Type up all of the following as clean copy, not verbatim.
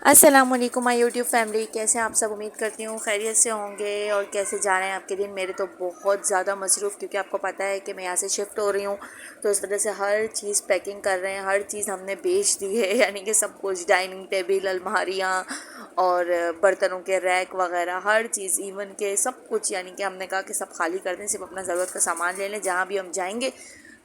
अस्सलामुअलैकुम my YouTube family, कैसे हैं आप सब। उम्मीद करती हूँ खैरियत से होंगे। और कैसे जा रहे हैं आपके दिन। मेरे तो बहुत ज़्यादा मसरूफ़, क्योंकि आपको पता है कि मैं यहाँ से शिफ्ट हो रही हूँ, तो इस वजह से हर चीज़ पैकिंग कर रहे हैं। हर चीज़ हमने बेच दी है, यानी कि सब कुछ, डाइनिंग टेबल, अलमारियाँ और बर्तनों के रैक वगैरह, हर चीज़, इवन के सब कुछ, यानी कि हमने कहा कि सब खाली कर दें, सिर्फ अपना ज़रूरत का सामान ले लें। जहाँ भी हम जाएंगे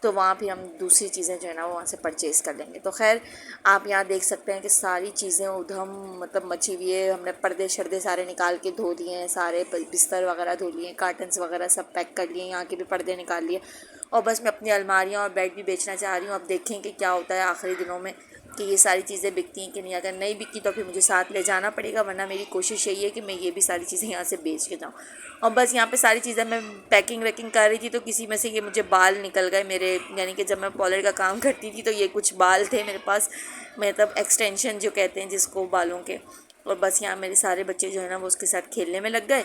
तो वहाँ भी हम दूसरी चीज़ें जो है ना वो वहाँ से परचेज़ कर लेंगे। तो खैर, आप यहाँ देख सकते हैं कि सारी चीज़ें उधम मतलब मची हुई है। हमने पर्दे शर्दे सारे निकाल के धो दिए हैं, सारे बिस्तर वगैरह धो लिए हैं, कार्टन्स वगैरह सब पैक कर लिए, यहाँ के भी पर्दे निकाल लिए। और बस मैं अपनी अलमारियाँ और बेड भी बेचना चाह रही हूँ। अब देखें कि क्या होता है आखिरी दिनों में, कि ये सारी चीज़ें बिकती हैं कि नहीं। अगर नहीं बिकी तो फिर मुझे साथ ले जाना पड़ेगा, वरना मेरी कोशिश यही है कि मैं ये भी सारी चीज़ें यहाँ से बेच के जाऊँ। और बस यहाँ पे सारी चीज़ें मैं पैकिंग वैकिंग कर रही थी, तो किसी में से ये मुझे बाल निकल गए मेरे, यानी कि जब मैं पॉलर का काम करती थी तो ये कुछ बाल थे मेरे पास, मतलब एक्सटेंशन जो कहते हैं जिसको, बालों के। और बस यहाँ मेरे सारे बच्चे जो है ना वो उसके साथ खेलने में लग गए,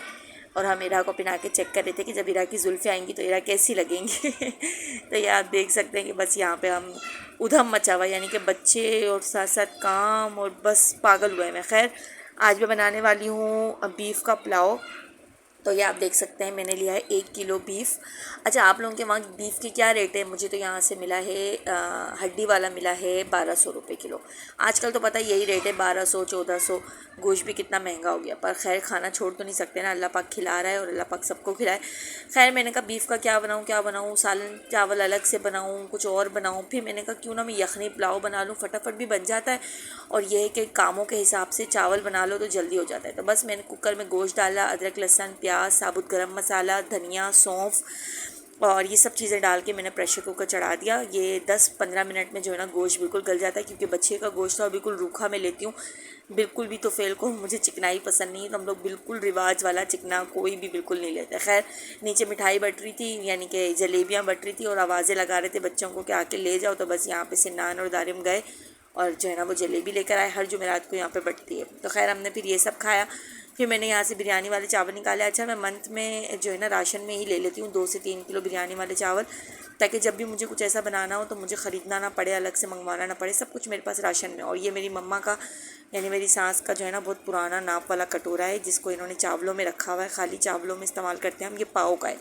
और हम इरा को पहना के चेक कर रहे थे कि जब इरा की जुल्फ़ें आएंगी तो इरा कैसी लगेंगी। तो ये आप देख सकते हैं कि बस यहाँ पे हम उधम मचा हुआ, यानी कि बच्चे और साथ साथ काम, और बस पागल हुए हैं। मैं खैर आज मैं बनाने वाली हूँ बीफ का पुलाव। तो ये आप देख सकते हैं मैंने लिया है 1 किलो बीफ। अच्छा, आप लोगों के वहाँ बीफ की क्या रेट है। मुझे तो यहाँ से मिला है हड्डी वाला मिला है 1200 रुपये किलो। आजकल तो पता है यही रेट है, 1200 1400। गोश्त भी कितना महंगा हो गया, पर खैर खाना छोड़ तो नहीं सकते ना, अल्लाह पाक खिला रहा है और अल्लाह पाक सबको खिलाए। खैर मैंने कहा बीफ का क्या बनाऊँ, सालन चावल अलग से बनाऊँ, कुछ और बनाऊँ। फिर मैंने कहा क्यों ना मैं यखनी पुलाव बना लूँ, फटाफट भी बन जाता है। और यह है कि कामों के हिसाब से चावल बना लो तो जल्दी हो जाता है। तो बस मैंने कुकर में गोश्त डाला, अदरक लहसुन प्याज, साबुत गरम मसाला, धनिया, सौंफ और ये सब चीज़ें डाल के मैंने प्रेशर कुकर चढ़ा दिया। ये 10-15 मिनट में जो है ना गोश्त बिल्कुल गल जाता है, क्योंकि बच्चे का गोश्त तो बिल्कुल रूखा मैं लेती हूँ, बिल्कुल भी। तो फेल को मुझे चिकनाई पसंद नहीं है, तो हम लोग बिल्कुल रिवाज वाला चिकना कोई भी बिल्कुल नहीं लेते। खैर नीचे मिठाई बट रही थी, यानी कि जलेबियाँ बट रही थी, और आवाज़ें लगा रहे थे बच्चों को कि आके ले जाओ। तो बस यहाँ पे सिन्नान और दारिम गए और जो है ना वो जलेबी लेकर आए, हर जुमेरात को यहाँ पे बटती है। तो खैर हमने फिर ये सब खाया। फिर मैंने यहाँ से बिरयानी वाले चावल निकाले। अच्छा, मैं मंथ में जो है ना राशन में ही ले लेती हूँ 2 से 3 किलो बिरयानी वाले चावल, ताकि जब भी मुझे कुछ ऐसा बनाना हो तो मुझे ख़रीदना ना पड़े, अलग से मंगवाना ना पड़े, सब कुछ मेरे पास राशन में। और ये मेरी मम्मा का, यानी मेरी सास का जो है ना बहुत पुराना नाप वाला कटोरा है, जिसको इन्होंने चावलों में रखा हुआ है, खाली चावलों में इस्तेमाल करते हैं हम। ये पाव का है,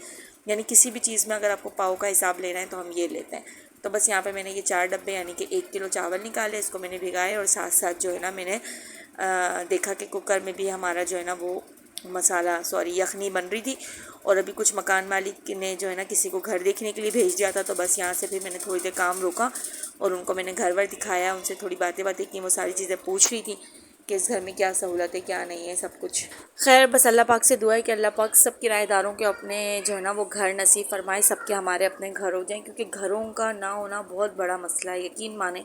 यानी किसी भी चीज़ में अगर आपको पाव का हिसाब लेना है तो हम ये लेते हैं। तो बस यहाँ पे मैंने ये 4 डब्बे यानी कि 1 किलो चावल निकाले, इसको मैंने भिगाए, और साथ साथ जो है ना मैंने देखा कि कुकर में भी हमारा जो है ना वो मसाला, सॉरी, यखनी बन रही थी। और अभी कुछ मकान मालिक ने जो है ना किसी को घर देखने के लिए भेज दिया था, तो बस यहाँ से फिर मैंने थोड़ी देर काम रोका और उनको मैंने घर वर दिखाया, उनसे थोड़ी बातें की। वो सारी चीज़ें पूछ रही थी कि इस घर में क्या सहूलत है, क्या नहीं है, सब कुछ। खैर बस अल्लाह पाक से दुआ है कि अल्लाह पाक सब किराएदारों के अपने जो है ना वो घर नसीब फरमाए, सबके हमारे अपने घर हो जाएं, क्योंकि घरों का ना होना बहुत बड़ा मसला है। यकीन माने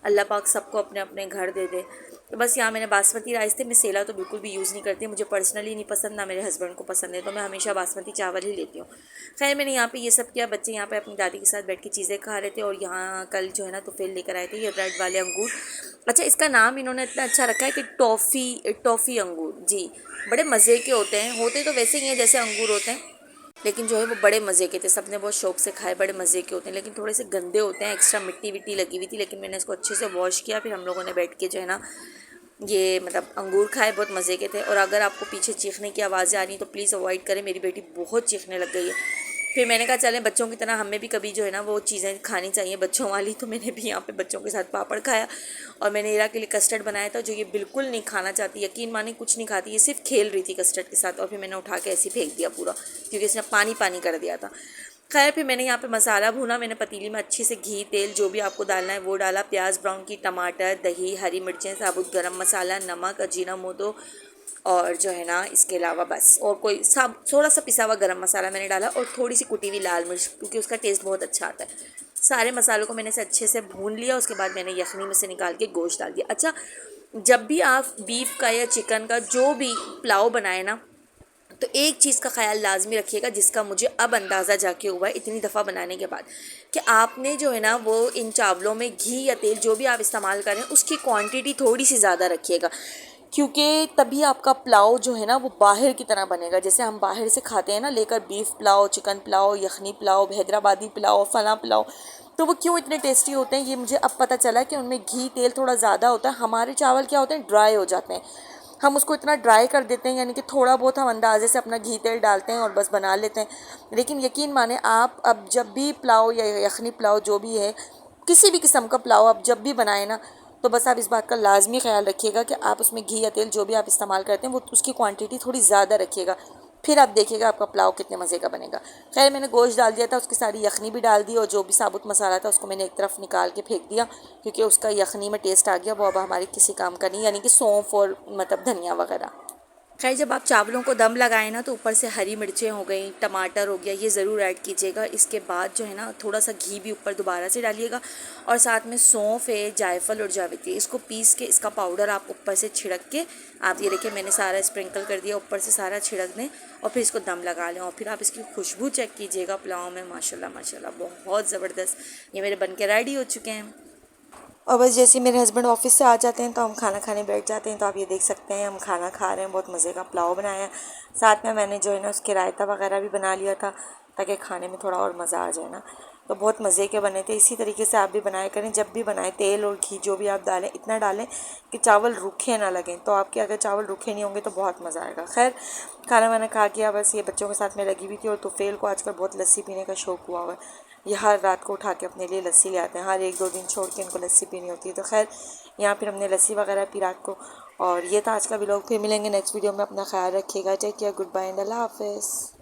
अल्लाह पाक सबको अपने अपने घर दे दे। तो बस यहाँ मैंने बासमती राइस थे, मैं सेला तो बिल्कुल भी यूज़ नहीं करती, मुझे पर्सनली नहीं पसंद, ना मेरे हस्बैंड को पसंद है, तो मैं हमेशा बासमती चावल ही लेती हूँ। खैर मैंने यहाँ पे ये सब किया। बच्चे यहाँ पे अपनी दादी के साथ बैठ के चीज़ें खा रहे थे, और यहाँ कल जो है ना तो फेल लेकर आए थे ये रेड वाले अंगूर। अच्छा, इसका नाम इन्होंने इतना अच्छा रखा है कि टॉफ़ी अंगूर। जी, बड़े मज़े के होते तो वैसे ही हैं जैसे अंगूर होते हैं, लेकिन जो है वो बड़े मज़े के थे, सबने बहुत शौक से खाए। बड़े मज़े के होते हैं, लेकिन थोड़े से गंदे होते हैं, एक्स्ट्रा मिट्टी विट्टी लगी हुई थी, लेकिन मैंने इसको अच्छे से वॉश किया। फिर हम लोगों ने बैठ के जो है ना ये मतलब अंगूर खाए, बहुत मज़े के थे। और अगर आपको पीछे चीखने की आवाज़ें आ रही तो प्लीज़ अवॉइड करें, मेरी बेटी बहुत चीखने लग गई है। फिर मैंने कहा चलें बच्चों की तरह हमें भी कभी जो है ना वो चीज़ें खानी चाहिए बच्चों वाली, तो मैंने भी यहाँ पे बच्चों के साथ पापड़ खाया। और मैंने इरा के लिए कस्टर्ड बनाया था, जो ये बिल्कुल नहीं खाना चाहती, यकीन माने कुछ नहीं खाती, ये सिर्फ खेल रही थी कस्टर्ड के साथ। और फिर मैंने उठा के ऐसे ही फेंक दिया पूरा, क्योंकि इसने पानी पानी कर दिया था। खैर फिर मैंने यहाँ पे मसाला भूना, मैंने पतीली में अच्छे से घी तेल जो भी आपको डालना है वो डाला, प्याज ब्राउन की, टमाटर, दही, हरी मिर्चें, साबुत गरम मसाला, नमक, अजीनामोटो, और जो है ना इसके अलावा बस और कोई सब थोड़ा सा पिसा हुआ गरम मसाला मैंने डाला, और थोड़ी सी कुटी हुई लाल मिर्च, क्योंकि उसका टेस्ट बहुत अच्छा आता है। सारे मसालों को मैंने से अच्छे से भून लिया। उसके बाद मैंने यखनी में से निकाल के गोश्त डाल दिया। अच्छा, जब भी आप बीफ का या चिकन का जो भी पुलाव बनाए ना, तो एक चीज़ का ख्याल लाजमी रखिएगा, जिसका मुझे अब अंदाज़ा जाके हुआ है इतनी दफ़ा बनाने के बाद, कि आपने जो है ना वो इन चावलों में घी या तेल जो भी आप इस्तेमाल करें उसकी क्वांटिटी थोड़ी सी ज़्यादा रखिएगा, क्योंकि तभी आपका पुलाव जो है ना वो बाहर की तरह बनेगा। जैसे हम बाहर से खाते हैं ना लेकर बीफ पुलाव, चिकन पुलाव, यखनी पुलाव, हैदराबादी पुलाव, फलां पुलाव, तो वो क्यों इतने टेस्टी होते हैं ये मुझे अब पता चला कि उनमें घी तेल थोड़ा ज़्यादा होता है। हमारे चावल क्या होते हैं, ड्राई हो जाते हैं। हम उसको इतना ड्राई कर देते हैं, यानी कि थोड़ा बहुत हम अंदाजे से अपना घी तेल डालते हैं और बस बना लेते हैं। लेकिन यकीन माने आप अब जब भी पुलाव या यखनी पुलाव जो भी है, किसी भी किस्म का पुलाव आप जब भी बनाए ना, तो बस आप इस बात का लाजमी ख्याल रखिएगा कि आप उसमें घी या तेल जो भी आप इस्तेमाल करते हैं वो उसकी क्वांटिटी थोड़ी ज़्यादा रखिएगा। फिर आप देखिएगा आपका पुलाव कितने मज़े का बनेगा। खैर मैंने गोश्त डाल दिया था, उसकी सारी यखनी भी डाल दी और जो भी साबुत मसाला था उसको मैंने एक तरफ निकाल के फेंक दिया, क्योंकि उसका यखनी में टेस्ट आ गया, वो अब हमारे किसी काम का नहीं, यानी कि सौंफ और मतलब धनिया वगैरह। खैर जब आप चावलों को दम लगाएं ना, तो ऊपर से हरी मिर्चें हो गई, टमाटर हो गया, ये ज़रूर ऐड कीजिएगा। इसके बाद जो है ना, थोड़ा सा घी भी ऊपर दोबारा से डालिएगा और साथ में सौंफ है, जायफल और जावित्री, इसको पीस के इसका पाउडर आप ऊपर से छिड़क के, आप ये देखिए मैंने सारा स्प्रिंकल कर दिया, ऊपर से सारा छिड़क दें और फिर इसको दम लगा लें। और फिर आप इसकी खुशबू चेक कीजिएगा पुलाव में, माशाल्लाह माशाल्लाह बहुत ज़बरदस्त ये मेरे बन के रेडी हो चुके हैं। और बस जैसे ही मेरे हस्बैंड ऑफिस से आ जाते हैं तो हम खाना खाने बैठ जाते हैं। तो आप ये देख सकते हैं हम खाना खा रहे हैं, बहुत मज़े का पुलाव बनाया है। साथ में मैंने जो है ना उसके रायता वगैरह भी बना लिया था, ताकि खाने में थोड़ा और मज़ा आ जाए ना। तो बहुत मज़े के बने थे। इसी तरीके से आप भी बनाया करें, जब भी बनाएं तेल और घी जो भी आप डालें इतना डालें कि चावल रूखे ना लगें। तो आपके अगर चावल रूखे नहीं होंगे तो बहुत मज़ा आएगा। खैर खाना मैंने खा किया, बस ये बच्चों के साथ में लगी हुई थी। और तुफ़ेल को आजकल बहुत लस्सी पीने का शौक़ हुआ हुआ है, ये हर रात को उठा के अपने लिए लस्सी ले आते हैं, हर 1-2 दिन छोड़ के इनको लस्सी पीनी होती है। तो खैर यहाँ फिर हमने लस्सी वगैरह पी रात को। और ये था आज का व्लॉग। फिर मिलेंगे नेक्स्ट वीडियो में, अपना ख्याल रखिएगा। Take care, goodbye and अल्लाह हाफ़िज़।